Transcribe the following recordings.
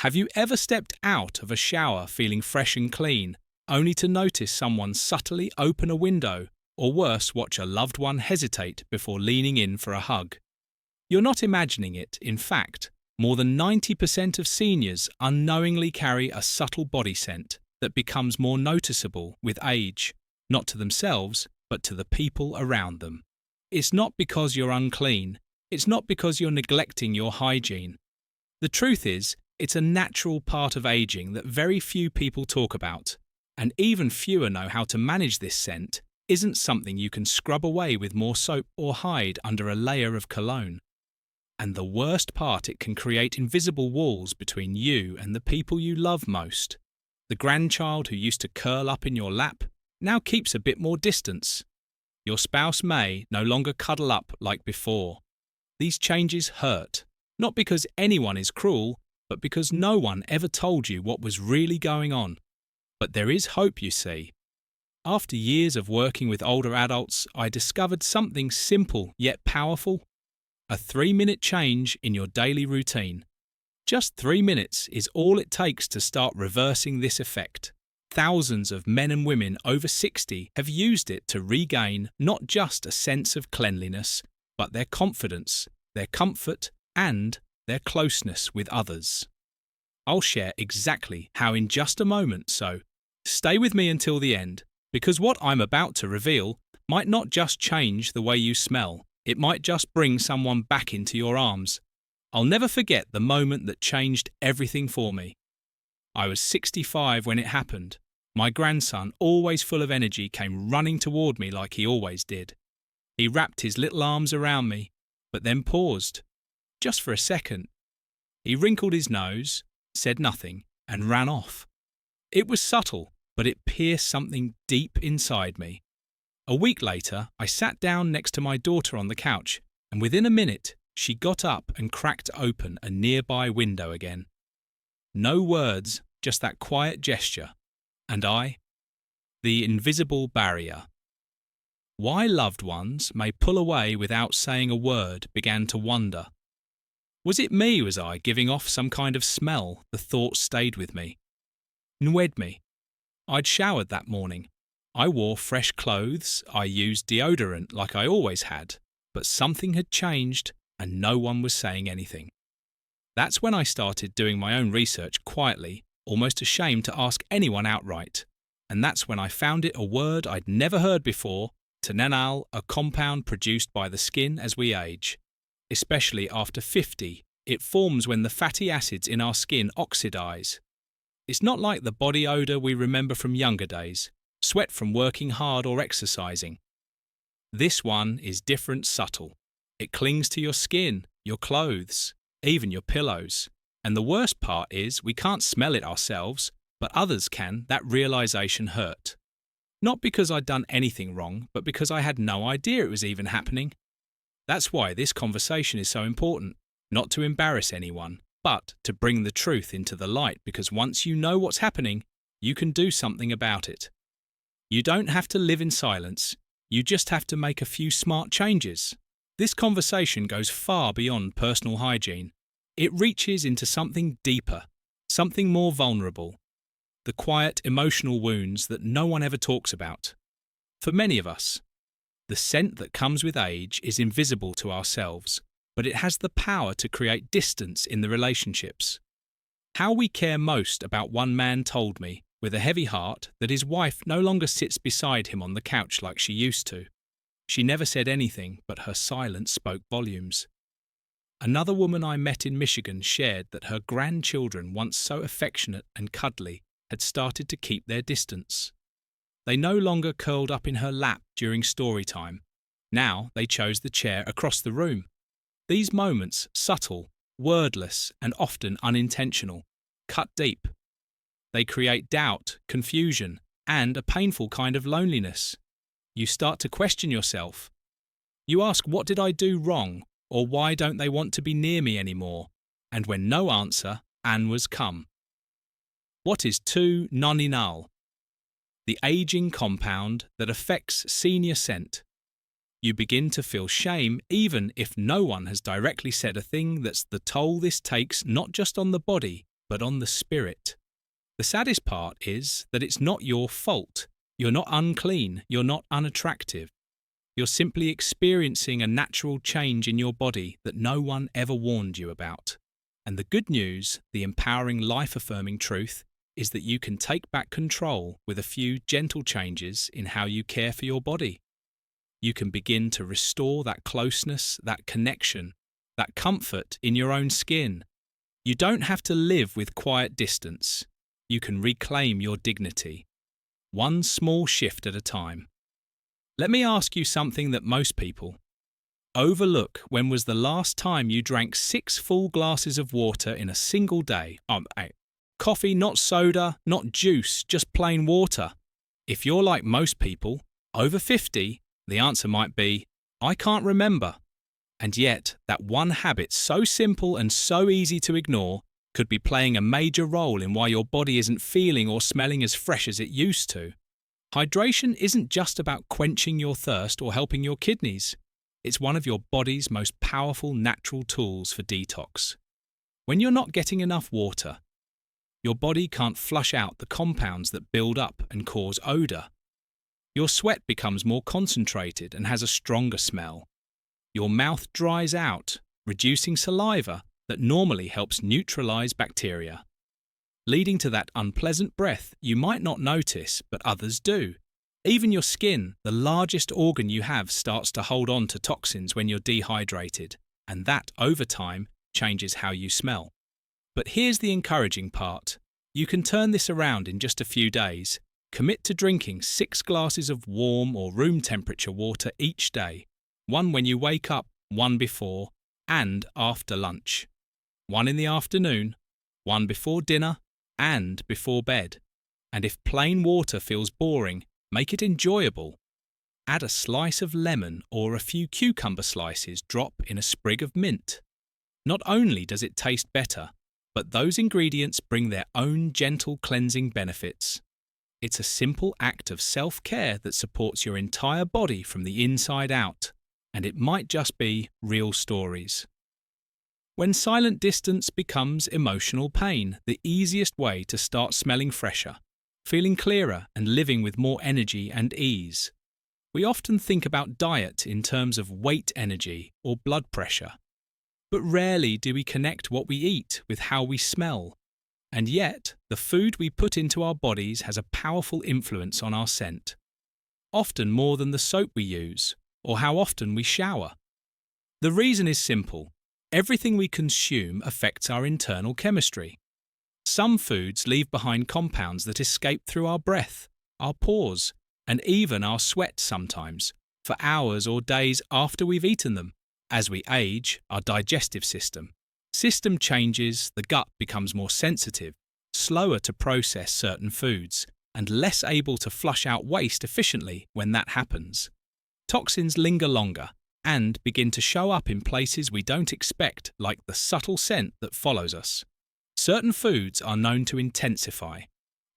Have you ever stepped out of a shower feeling fresh and clean, only to notice someone subtly open a window, or worse, watch a loved one hesitate before leaning in for a hug? You're not imagining it. In fact, more than 90% of seniors unknowingly carry a subtle body scent that becomes more noticeable with age, not to themselves, but to the people around them. It's not because you're unclean. It's not because you're neglecting your hygiene. The truth is, it's a natural part of aging that very few people talk about, and even fewer know how to manage. This scent isn't something you can scrub away with more soap or hide under a layer of cologne. And the worst part, it can create invisible walls between you and the people you love most. The grandchild who used to curl up in your lap now keeps a bit more distance. Your spouse may no longer cuddle up like before. These changes hurt, not because anyone is cruel, but because no one ever told you what was really going on. But there is hope, you see. After years of working with older adults, I discovered something simple yet powerful: a 3-minute change in your daily routine. Just 3 minutes is all it takes to start reversing this effect. Thousands of men and women over 60 have used it to regain not just a sense of cleanliness, but their confidence, their comfort, and their closeness with others. I'll share exactly how in just a moment, so stay with me until the end, because what I'm about to reveal might not just change the way you smell, it might just bring someone back into your arms. I'll never forget the moment that changed everything for me. I was 65 when it happened. My grandson, always full of energy, came running toward me like he always did. He wrapped his little arms around me, but then paused, just for a second. He wrinkled his nose, said nothing, and ran off. It was subtle, but it pierced something deep inside me. A week later, I sat down next to my daughter on the couch, and within a minute, she got up and cracked open a nearby window again. No words, just that quiet gesture. And the invisible barrier. Why loved ones may pull away without saying a word began to wonder. Was it me? Was I giving off some kind of smell? The thought stayed with me. Nwed me. I'd showered that morning. I wore fresh clothes. I used deodorant like I always had. But something had changed and no one was saying anything. That's when I started doing my own research quietly, almost ashamed to ask anyone outright. And that's when I found it a word I'd never heard before: tenenal, a compound produced by the skin as we age. Especially after 50, it forms when the fatty acids in our skin oxidize. It's not like the body odor we remember from younger days, sweat from working hard or exercising. This one is different, subtle. It clings to your skin, your clothes, even your pillows. And the worst part is we can't smell it ourselves, but others can. That realization hurt. Not because I'd done anything wrong, but because I had no idea it was even happening. That's why this conversation is so important. Not to embarrass anyone, but to bring the truth into the light, because once you know what's happening, you can do something about it. You don't have to live in silence. You just have to make a few smart changes. This conversation goes far beyond personal hygiene. It reaches into something deeper, something more vulnerable. The quiet emotional wounds that no one ever talks about. For many of us, the scent that comes with age is invisible to ourselves, but it has the power to create distance in the relationships. How we care most about. One man told me, with a heavy heart, that his wife no longer sits beside him on the couch like she used to. She never said anything, but her silence spoke volumes. Another woman I met in Michigan shared that her grandchildren, once so affectionate and cuddly, had started to keep their distance. They no longer curled up in her lap during story time. Now they chose the chair across the room. These moments, subtle, wordless, and often unintentional, cut deep. They create doubt, confusion, and a painful kind of loneliness. You start to question yourself. You ask, what did I do wrong? Or why don't they want to be near me anymore? And when no answer, Anne was come. What is tenenal? The aging compound that affects senior scent. You begin to feel shame even if no one has directly said a thing. That's the toll this takes, not just on the body, but on the spirit. The saddest part is that it's not your fault. You're not unclean, you're not unattractive. You're simply experiencing a natural change in your body that no one ever warned you about. And the good news, the empowering, life-affirming truth, is that you can take back control with a few gentle changes in how you care for your body. You can begin to restore that closeness, that connection, that comfort in your own skin. You don't have to live with quiet distance. You can reclaim your dignity, one small shift at a time. Let me ask you something that most people overlook. When was the last time you drank 6 full glasses of water in a single day? Coffee, not soda, not juice, just plain water. If you're like most people, over 50, the answer might be, I can't remember. And yet, that one habit so simple and so easy to ignore could be playing a major role in why your body isn't feeling or smelling as fresh as it used to. Hydration isn't just about quenching your thirst or helping your kidneys. It's one of your body's most powerful natural tools for detox. When you're not getting enough water, your body can't flush out the compounds that build up and cause odor. Your sweat becomes more concentrated and has a stronger smell. Your mouth dries out, reducing saliva that normally helps neutralize bacteria, leading to that unpleasant breath you might not notice, but others do. Even your skin, the largest organ you have, starts to hold on to toxins when you're dehydrated, and that, over time, changes how you smell. But here's the encouraging part. You can turn this around in just a few days. Commit to drinking 6 glasses of warm or room temperature water each day. 1 when you wake up, 1 before and after lunch. 1 in the afternoon, 1 before dinner, and before bed. And if plain water feels boring, make it enjoyable. Add a slice of lemon or a few cucumber slices, drop in a sprig of mint. Not only does it taste better, but those ingredients bring their own gentle cleansing benefits. It's a simple act of self-care that supports your entire body from the inside out, and it might just be real stories. When silent distance becomes emotional pain, the easiest way to start smelling fresher, feeling clearer and living with more energy and ease. We often think about diet in terms of weight energy or blood pressure, but rarely do we connect what we eat with how we smell. And yet, the food we put into our bodies has a powerful influence on our scent, often more than the soap we use or how often we shower. The reason is simple. Everything we consume affects our internal chemistry. Some foods leave behind compounds that escape through our breath, our pores, and even our sweat sometimes, for hours or days after we've eaten them. As we age, our digestive system changes, the gut becomes more sensitive, slower to process certain foods, and less able to flush out waste efficiently when that happens. Toxins linger longer and begin to show up in places we don't expect, like the subtle scent that follows us. Certain foods are known to intensify.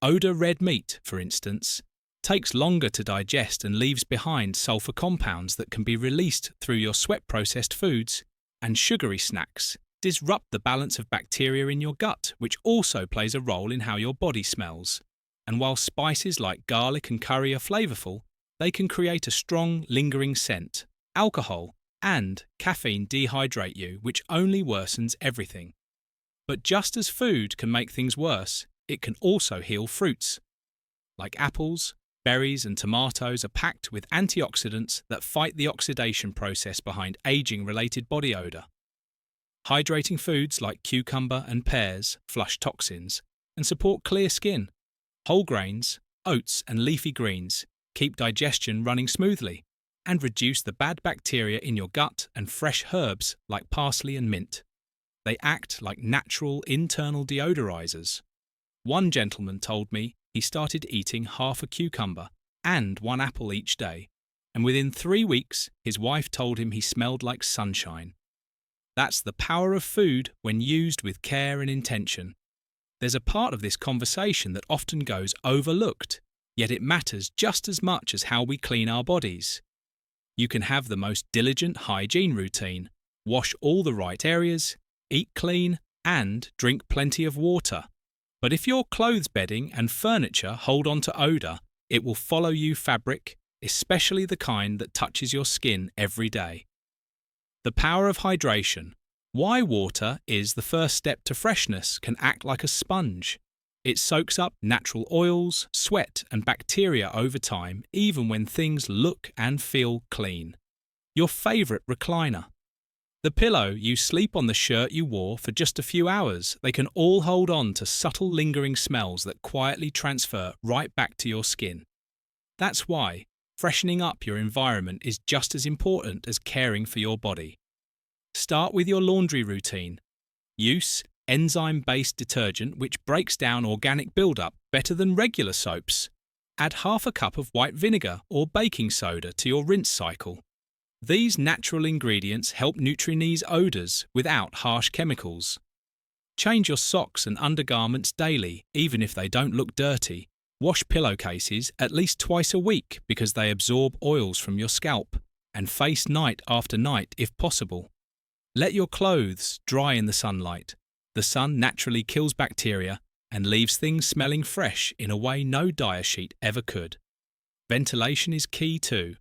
Odor red meat, for instance, takes longer to digest and leaves behind sulfur compounds that can be released through your sweat-processed foods, and sugary snacks disrupt the balance of bacteria in your gut, which also plays a role in how your body smells. And while spices like garlic and curry are flavourful, they can create a strong, lingering scent. Alcohol and caffeine dehydrate you, which only worsens everything. But just as food can make things worse, it can also heal fruits. Like apples, berries and tomatoes are packed with antioxidants that fight the oxidation process behind aging-related body odour. Hydrating foods like cucumber and pears flush toxins and support clear skin. Whole grains, oats and leafy greens keep digestion running smoothly and reduce the bad bacteria in your gut, and fresh herbs like parsley and mint. They act like natural internal deodorizers. One gentleman told me he started eating half a cucumber and 1 apple each day, and within 3 weeks his wife told him he smelled like sunshine. That's the power of food when used with care and intention. There's a part of this conversation that often goes overlooked, yet it matters just as much as how we clean our bodies. You can have the most diligent hygiene routine, wash all the right areas, eat clean, and drink plenty of water. But if your clothes bedding and furniture hold on to odour, it will follow you fabric, especially the kind that touches your skin every day. The power of hydration. Why water is the first step to freshness can act like a sponge. It soaks up natural oils, sweat and bacteria over time, even when things look and feel clean. Your favourite recliner. The pillow you sleep on, the shirt you wore for just a few hours, they can all hold on to subtle lingering smells that quietly transfer right back to your skin. That's why freshening up your environment is just as important as caring for your body. Start with your laundry routine. Use enzyme-based detergent which breaks down organic buildup better than regular soaps. Add half a cup of white vinegar or baking soda to your rinse cycle. These natural ingredients help neutralize odours without harsh chemicals. Change your socks and undergarments daily, even if they don't look dirty. Wash pillowcases at least twice a week because they absorb oils from your scalp, and face night after night if possible. Let your clothes dry in the sunlight. The sun naturally kills bacteria and leaves things smelling fresh in a way no dryer sheet ever could. Ventilation is key too.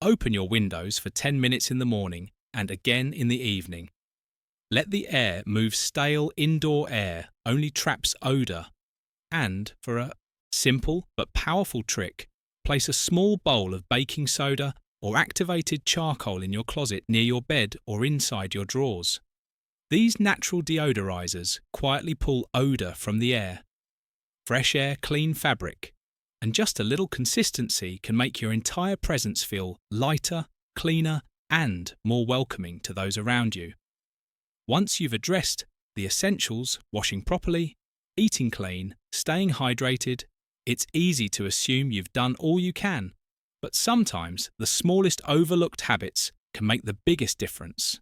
Open your windows for 10 minutes in the morning and again in the evening. Let the air move. Stale indoor air only traps odour. And for a simple but powerful trick, place a small bowl of baking soda or activated charcoal in your closet near your bed or inside your drawers. These natural deodorizers quietly pull odour from the air. Fresh air, clean fabric, and just a little consistency can make your entire presence feel lighter, cleaner, and more welcoming to those around you. Once you've addressed the essentials, washing properly, eating clean, staying hydrated, it's easy to assume you've done all you can. But sometimes the smallest overlooked habits can make the biggest difference.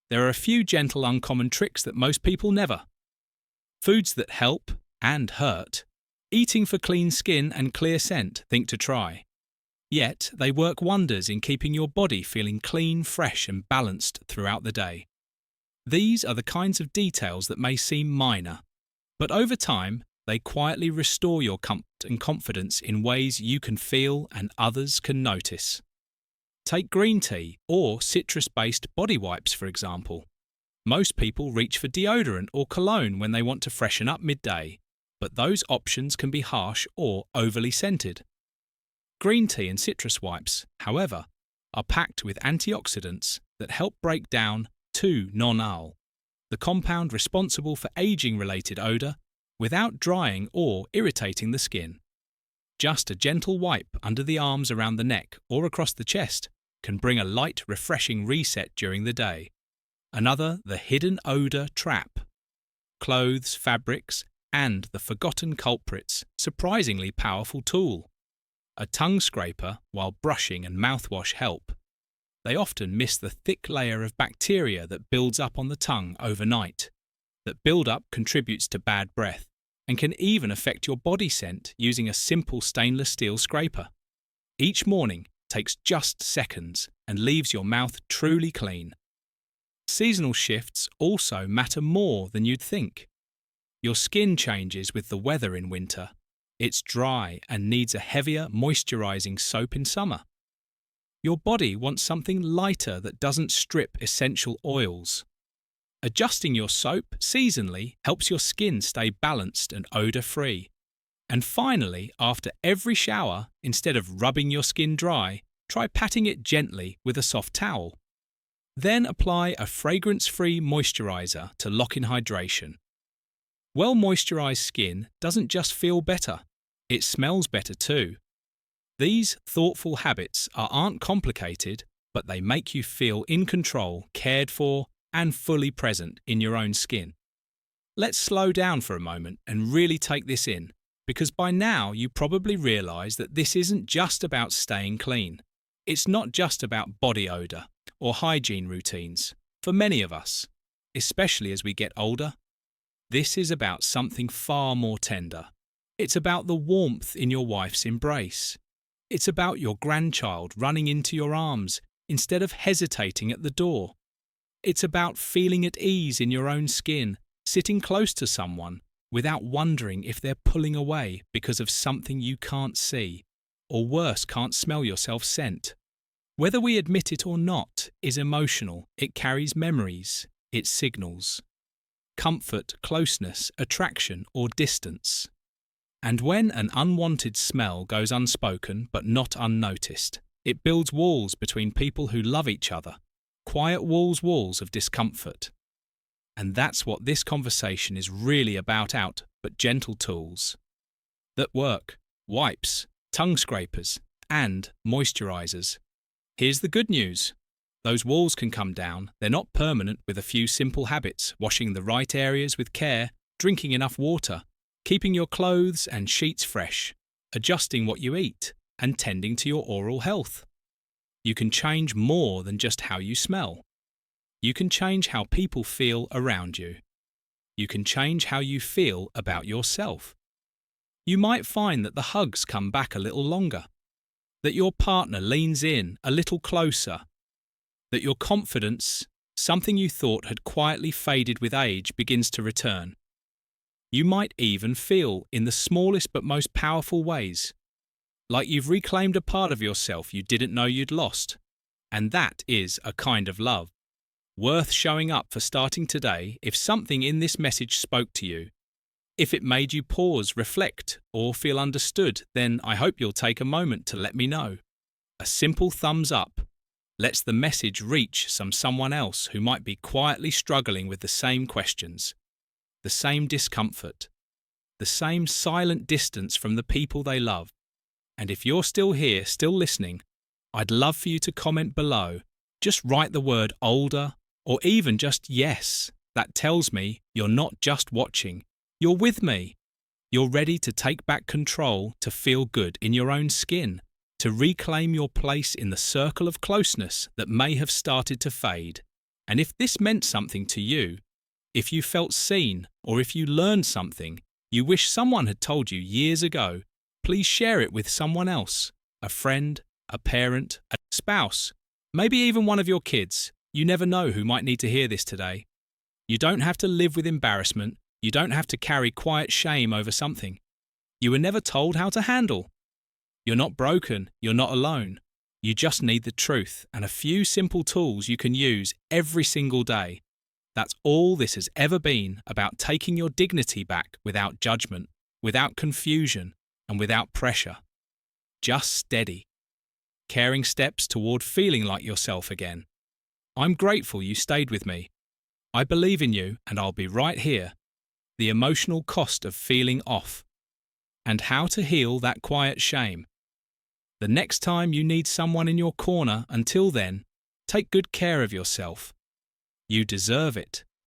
There are a few gentle, uncommon tricks that most people never. Foods that help and hurt. Eating for clean skin and clear scent, think to try. Yet they work wonders in keeping your body feeling clean, fresh and balanced throughout the day. These are the kinds of details that may seem minor, but over time they quietly restore your comfort and confidence in ways you can feel and others can notice. Take green tea or citrus-based body wipes, for example. Most people reach for deodorant or cologne when they want to freshen up midday, but those options can be harsh or overly scented. Green tea and citrus wipes, however, are packed with antioxidants that help break down 2-nonal, the compound responsible for aging-related odour, without drying or irritating the skin. Just a gentle wipe under the arms, around the neck or across the chest can bring a light, refreshing reset during the day. Another, the hidden odour trap. Clothes, fabrics, and the forgotten culprits, surprisingly powerful tool. A tongue scraper while brushing and mouthwash help. They often miss the thick layer of bacteria that builds up on the tongue overnight. That build-up contributes to bad breath and can even affect your body scent using a simple stainless steel scraper. Each morning takes just seconds and leaves your mouth truly clean. Seasonal shifts also matter more than you'd think. Your skin changes with the weather in winter. It's dry and needs a heavier, moisturizing soap in summer. Your body wants something lighter that doesn't strip essential oils. Adjusting your soap seasonally helps your skin stay balanced and odor-free. And finally, after every shower, instead of rubbing your skin dry, try patting it gently with a soft towel. Then apply a fragrance-free moisturizer to lock in hydration. Well-moisturized skin doesn't just feel better, it smells better too. These thoughtful habits aren't complicated, but they make you feel in control, cared for, and fully present in your own skin. Let's slow down for a moment and really take this in, because by now you probably realize that this isn't just about staying clean. It's not just about body odor or hygiene routines. For many of us, especially as we get older, this is about something far more tender. It's about the warmth in your wife's embrace. It's about your grandchild running into your arms instead of hesitating at the door. It's about feeling at ease in your own skin, sitting close to someone, without wondering if they're pulling away because of something you can't see, or worse, can't smell yourself scent. Whether we admit it or not is emotional. It carries memories, it signals comfort, closeness, attraction, or distance. And when an unwanted smell goes unspoken but not unnoticed, it builds walls between people who love each other, quiet walls of discomfort. And that's what this conversation is really about, but gentle tools that work: wipes, tongue scrapers, and moisturizers. Here's the good news. Those walls can come down. They're not permanent. With a few simple habits: washing the right areas with care, drinking enough water, keeping your clothes and sheets fresh, adjusting what you eat, and tending to your oral health. You can change more than just how you smell. You can change how people feel around you. You can change how you feel about yourself. You might find that the hugs come back a little longer, that your partner leans in a little closer, that your confidence, something you thought had quietly faded with age, begins to return. You might even feel, in the smallest but most powerful ways, like you've reclaimed a part of yourself you didn't know you'd lost. And that is a kind of love worth showing up for. Starting today, if something in this message spoke to you, if it made you pause, reflect, or feel understood, then I hope you'll take a moment to let me know. A simple thumbs up lets the message reach someone else who might be quietly struggling with the same questions, the same discomfort, the same silent distance from the people they love. And if you're still here, still listening, I'd love for you to comment below. Just write the word older, or even just yes. That tells me you're not just watching, you're with me. You're ready to take back control, to feel good in your own skin, to reclaim your place in the circle of closeness that may have started to fade. And if this meant something to you, if you felt seen, or if you learned something you wish someone had told you years ago, please share it with someone else, a friend, a parent, a spouse, maybe even one of your kids. You never know who might need to hear this today. You don't have to live with embarrassment. You don't have to carry quiet shame over something you were never told how to handle. You're not broken. You're not alone. You just need the truth and a few simple tools you can use every single day. That's all this has ever been, about taking your dignity back without judgment, without confusion, and without pressure. Just steady, caring steps toward feeling like yourself again. I'm grateful you stayed with me. I believe in you, and I'll be right here. The emotional cost of feeling off, and how to heal that quiet shame. The next time you need someone in your corner. Until then, take good care of yourself. You deserve it.